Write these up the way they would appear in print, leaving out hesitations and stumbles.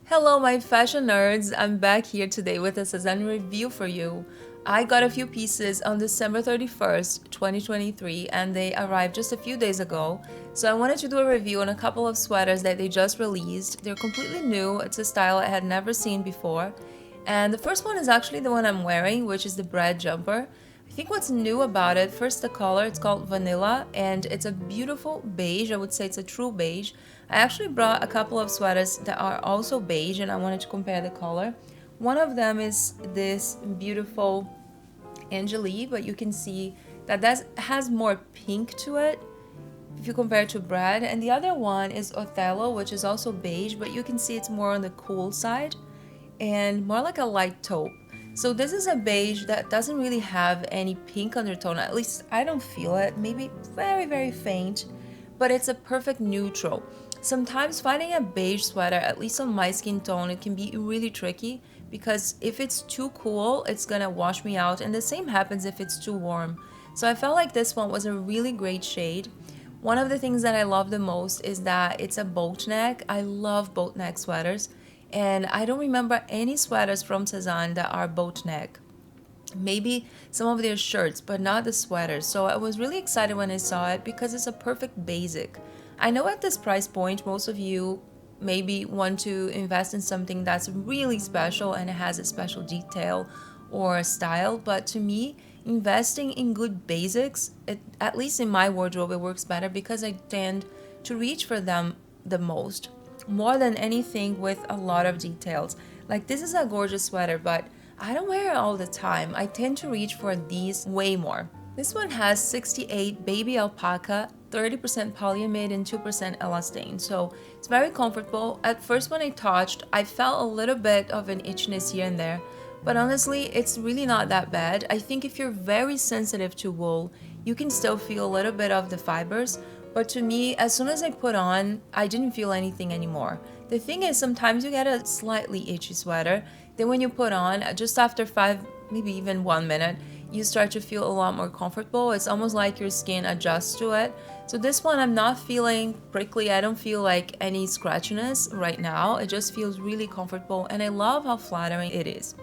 Hello my fashion nerds, I'm back here today with a Sezane review for you. I got a few pieces on December 31st, 2023 and they arrived just a few days ago. So I wanted to do a review on a couple of sweaters that they just released. They're completely new, it's a style I had never seen before. And the first one is actually the one I'm wearing, which is the bread jumper. I think what's new about it, first the color, it's called Vanilla and it's a beautiful beige. I would say it's a true beige. I actually brought a couple of sweaters that are also beige and I wanted to compare the color. One of them is this beautiful Angelie, but you can see that has more pink to it if you compare it to bread. And the other one is Othello, which is also beige, but you can see it's more on the cool side and more like a light taupe. So this is a beige that doesn't really have any pink undertone, at least I don't feel it, maybe very faint, but it's a perfect neutral. Sometimes finding a beige sweater, at least on my skin tone, it can be really tricky because if it's too cool, it's gonna wash me out, and the same happens if it's too warm. So I felt like this one was a really great shade. One of the things that I love the most is that it's a boat neck. I love boat neck sweaters. And I don't remember any sweaters from Sezane that are boat neck. Maybe some of their shirts, but not the sweaters. So I was really excited when I saw it because it's a perfect basic. I know at this price point, most of you maybe want to invest in something that's really special and it has a special detail or style. But to me, investing in good basics, at least in my wardrobe, it works better because I tend to reach for them the most. More than anything with a lot of details. Like this is a gorgeous sweater, but I don't wear it all the time. I tend to reach for these way more. This one has 68 baby alpaca, 30% polyamide and 2% elastane, so it's very comfortable. At first when I touched, I felt a little bit of an itchiness here and there, but honestly it's really not that bad. I think if you're very sensitive to wool, you can still feel a little bit of the fibers. But to me, as soon as I put on, I didn't feel anything anymore. The thing is, sometimes you get a slightly itchy sweater, then when you put on, just after 5, maybe even 1 minute, you start to feel a lot more comfortable. It's almost like your skin adjusts to it. So this one, I'm not feeling prickly. I don't feel like any scratchiness right now. It just feels really comfortable and I love how flattering it is.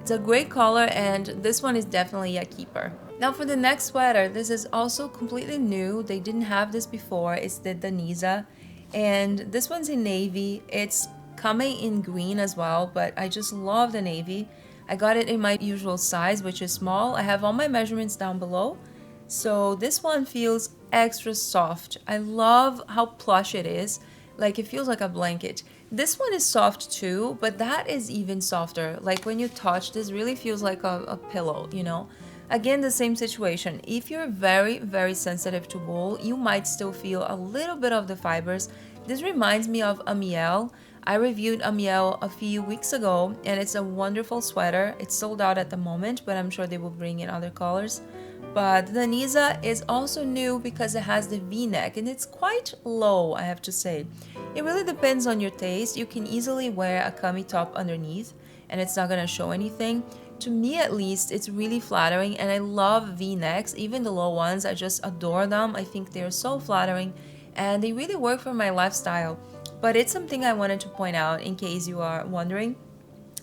It's a great color and this one is definitely a keeper. Now for the next sweater, this is also completely new. They didn't have this before. It's the Denisa and this one's in navy. It's coming in green as well, but I just love the navy. I got it in my usual size, which is small. I have all my measurements down below. So this one feels extra soft. I love how plush it is. Like it feels like a blanket. This one is soft too, but that is even softer. Like when you touch, this really feels like a pillow, you know? Again, the same situation. If you're very sensitive to wool, you might still feel a little bit of the fibers. This reminds me of Naelle. I reviewed Naelle a few weeks ago and it's a wonderful sweater. It's sold out at the moment, but I'm sure they will bring in other colors. But the Denisa is also new because it has the V-neck and it's quite low, I have to say. It really depends on your taste. You can easily wear a cami top underneath and it's not gonna show anything. To me at least, it's really flattering and I love V-necks, even the low ones. I just adore them. I think they're so flattering and they really work for my lifestyle. But it's something I wanted to point out in case you are wondering.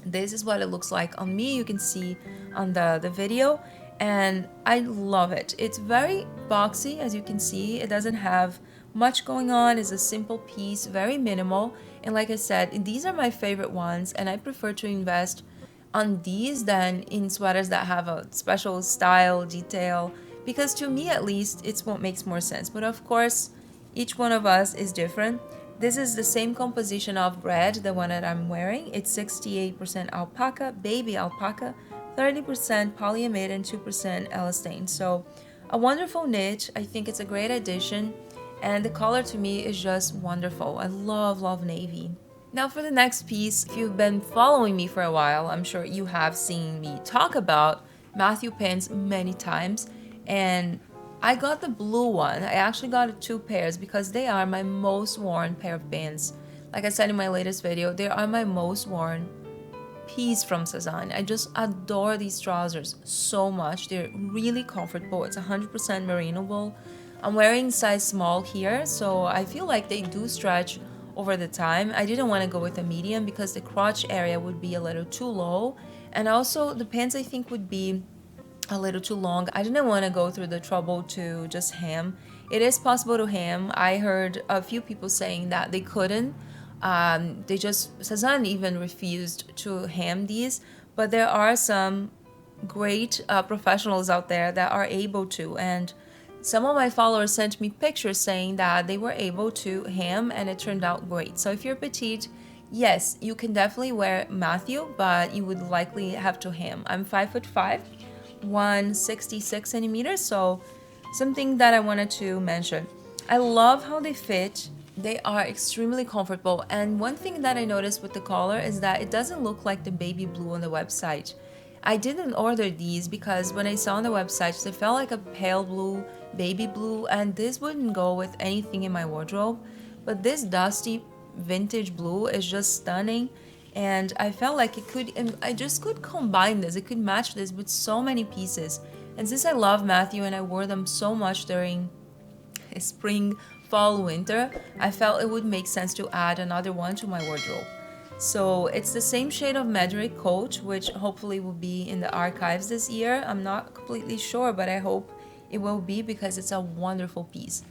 This is what it looks like on me. You can see on the video and I love it. It's very boxy, as you can see. It doesn't have much going on. It's a simple piece, very minimal. And like I said, these are my favorite ones and I prefer to invest on these than in sweaters that have a special style, detail, because to me at least, it's what makes more sense. But of course, each one of us is different. This is the same composition of bread, the one that I'm wearing. It's 68% alpaca, baby alpaca, 30% polyamide and 2% elastane. So a wonderful knit. I think it's a great addition. And the color to me is just wonderful. I love navy. Now for the next piece, if you've been following me for a while, I'm sure you have seen me talk about Matthew pants many times. And I got the blue one. I actually got 2 pairs because they are my most worn pair of pants. Like I said in my latest video, they are my most worn piece from Sezane. I just adore these trousers so much. They're really comfortable. It's 100% merino wool. I'm wearing size small here, so I feel like they do stretch over the time. I didn't want to go with a medium because the crotch area would be a little too low, and also the pants I think would be a little too long. I didn't want to go through the trouble to just hem. It is possible to hem. I heard a few people saying that they couldn't. Sezane even refused to hem these, but there are some great professionals out there that are able to, and some of my followers sent me pictures saying that they were able to hem and it turned out great. So if you're petite, yes, you can definitely wear Matthew, but you would likely have to hem. I'm 5'5", 166 centimeters, so something that I wanted to mention. I love how they fit. They are extremely comfortable, and one thing that I noticed with the collar is that it doesn't look like the baby blue on the website. I didn't order these because when I saw on the website, they felt like a pale blue, baby blue, and this wouldn't go with anything in my wardrobe. But this dusty vintage blue is just stunning, and I felt like it could, and I just could combine this. It could match this with so many pieces. And since I love Matthew and I wore them so much during spring, fall, winter, I felt it would make sense to add another one to my wardrobe. So it's the same shade of Mederick Coat, which hopefully will be in the archives this year. I'm not completely sure, but I hope it will be because it's a wonderful piece.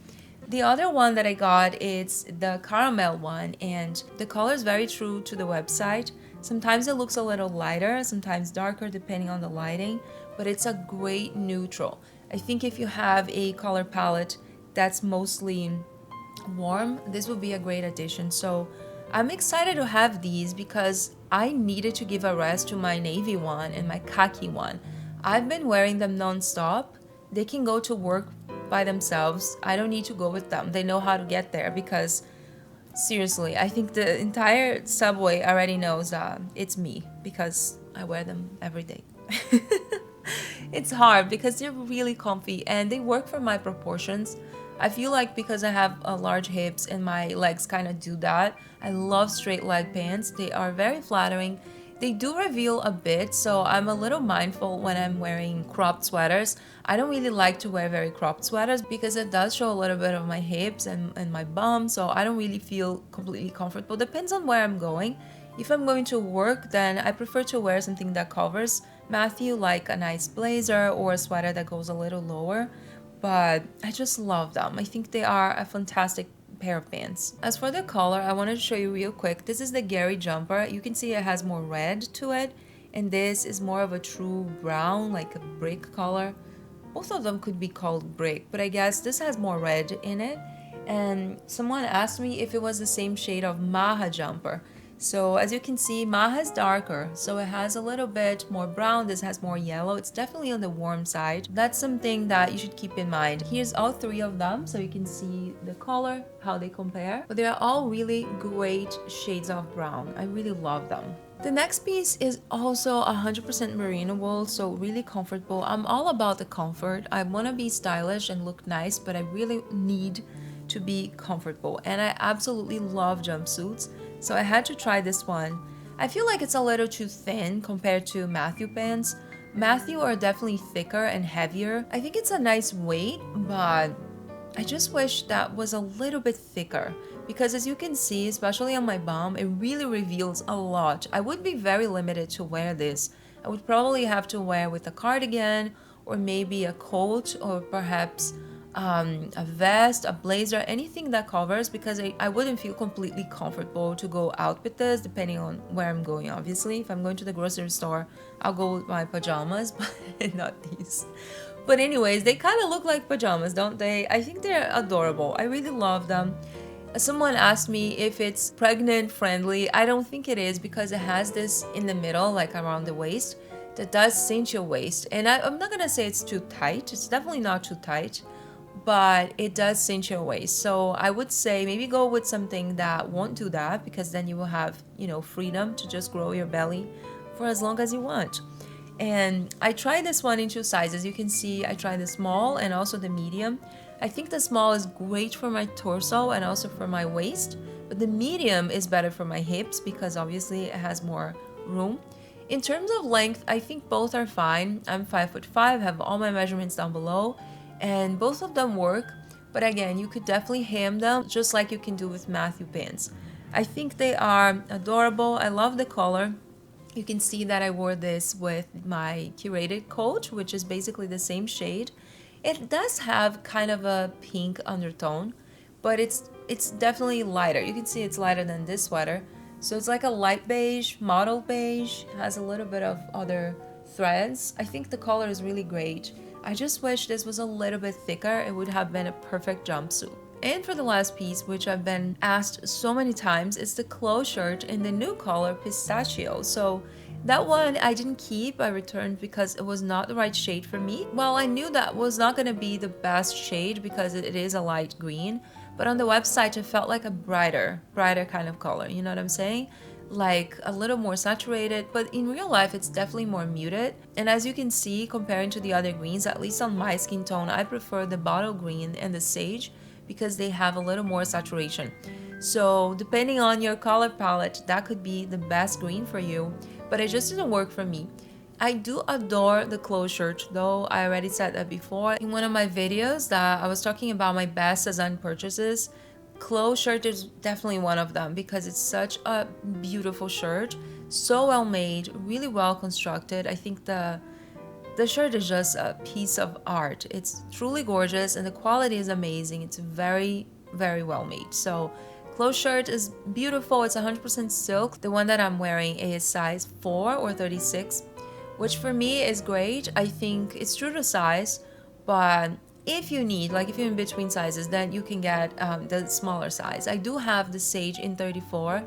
The other one that I got is the caramel one, and the color is very true to the website. Sometimes it looks a little lighter, sometimes darker depending on the lighting, but it's a great neutral. I think if you have a color palette that's mostly warm, this would be a great addition. So I'm excited to have these because I needed to give a rest to my navy one and my khaki one. I've been wearing them non-stop. They can go to work by themselves. I don't need to go with them. They know how to get there because seriously, I think the entire subway already knows it's me because I wear them every day. It's hard because they're really comfy and they work for my proportions. I feel like because I have large hips and my legs kind of do that, I love straight leg pants. They are very flattering. They do reveal a bit, so I'm a little mindful when I'm wearing cropped sweaters. I don't really like to wear very cropped sweaters because it does show a little bit of my hips and my bum, so I don't really feel completely comfortable. Depends on where I'm going. If I'm going to work, then I prefer to wear something that covers Matthew, like a nice blazer or a sweater that goes a little lower. But I just love them. I think they are a fantastic pair of pants. As for the color, I wanted to show you real quick. This is the Angelie Jumper. You can see it has more red to it, and this is more of a true brown, like a brick color. Both of them could be called brick, but I guess this has more red in it. And someone asked me if it was the same shade of Maha Jumper. So as you can see, Maha is darker, so it has a little bit more brown. This has more yellow. It's definitely on the warm side. That's something that you should keep in mind. Here's all three of them, so you can see the color, how they compare. But they are all really great shades of brown. I really love them. The next piece is also 100% merino wool, so really comfortable. I'm all about the comfort. I want to be stylish and look nice, but I really need to be comfortable. And I absolutely love jumpsuits. So I had to try this one. I feel like it's a little too thin compared to Matthew pants. Matthew are definitely thicker and heavier. I think it's a nice weight, but I just wish that was a little bit thicker because as you can see, especially on my bum, it really reveals a lot. I would be very limited to wear this. I would probably have to wear with a cardigan or maybe a coat or perhaps a vest, a blazer, anything that covers, because I wouldn't feel completely comfortable to go out with this depending on where I'm going. Obviously, if I'm going to the grocery store, I'll go with my pajamas, but not these. But anyways, they kind of look like pajamas, don't they? I think they're adorable. I really love them. Someone asked me if it's pregnant friendly. I don't think it is because it has this in the middle, like around the waist, that does cinch your waist. And I'm not gonna say it's too tight. It's definitely not too tight, but it does cinch your waist. So I would say maybe go with something that won't do that, because then you will have, you know, freedom to just grow your belly for as long as you want. And I tried this one in 2 sizes. You can see I tried the small and also the medium. I think the small is great for my torso and also for my waist, but the medium is better for my hips because obviously it has more room. In terms of length, I think both are fine. I'm 5'5", have all my measurements down below, and both of them work. But again, you could definitely hem them just like you can do with Matthew pants. I think they are adorable. I love the color. You can see that I wore this with my Curated Coat, which is basically the same shade. It does have kind of a pink undertone, but it's definitely lighter. You can see it's lighter than this sweater. So it's like a light beige, mottled beige, has a little bit of other threads. I think the color is really great. I just wish this was a little bit thicker. It would have been a perfect jumpsuit. And for the last piece, which I've been asked so many times, is the Chlo Shirt in the new color Pistachio. So that one I didn't keep, I returned because it was not the right shade for me. Well, I knew that was not going to be the best shade because it is a light green, but on the website it felt like a brighter kind of color, you know what I'm saying? Like a little more saturated, but in real life it's definitely more muted. And as you can see, comparing to the other greens, at least on my skin tone, I prefer the bottle green and the sage because they have a little more saturation. So depending on your color palette, that could be the best green for you, but it just didn't work for me. I do adore the Chlo Shirt though. I already said that before in one of my videos that I was talking about my best Sezane purchases. Chlo Shirt is definitely one of them because it's such a beautiful shirt, so well made, really well constructed. I think the shirt is just a piece of art. It's truly gorgeous and the quality is amazing. It's very, very well made. So Chlo Shirt is beautiful. It's 100% silk. The one that I'm wearing is size 4 or 36, which for me is great. I think it's true to size, but if you need, like if you're in between sizes, then you can get the smaller size. I do have the sage in 34,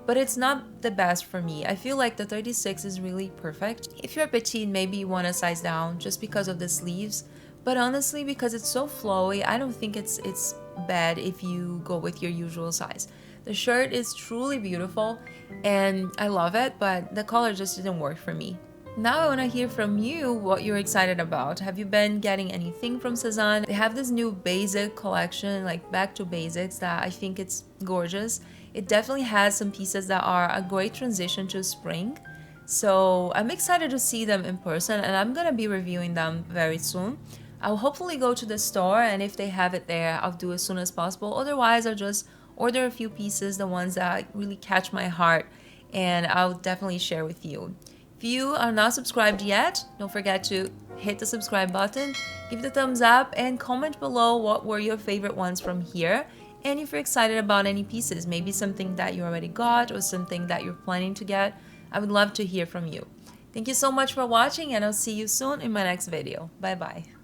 but it's not the best for me. I feel like the 36 is really perfect. If you're petite, maybe you want to size down just because of the sleeves, but honestly, because it's so flowy, I don't think it's bad if you go with your usual size. The shirt is truly beautiful and I love it, but the color just didn't work for me. Now I want to hear from you what you're excited about. Have you been getting anything from Sezane? They have this new basic collection, like back to basics, that I think it's gorgeous. It definitely has some pieces that are a great transition to spring. So I'm excited to see them in person and I'm gonna be reviewing them very soon. I'll hopefully go to the store and if they have it there, I'll do as soon as possible. Otherwise, I'll just order a few pieces, the ones that really catch my heart, and I'll definitely share with you. If you are not subscribed yet, don't forget to hit the subscribe button, give it a thumbs up, and comment below what were your favorite ones from here. And if you're excited about any pieces, maybe something that you already got or something that you're planning to get, I would love to hear from you. Thank you so much for watching and I'll see you soon in my next video. Bye bye.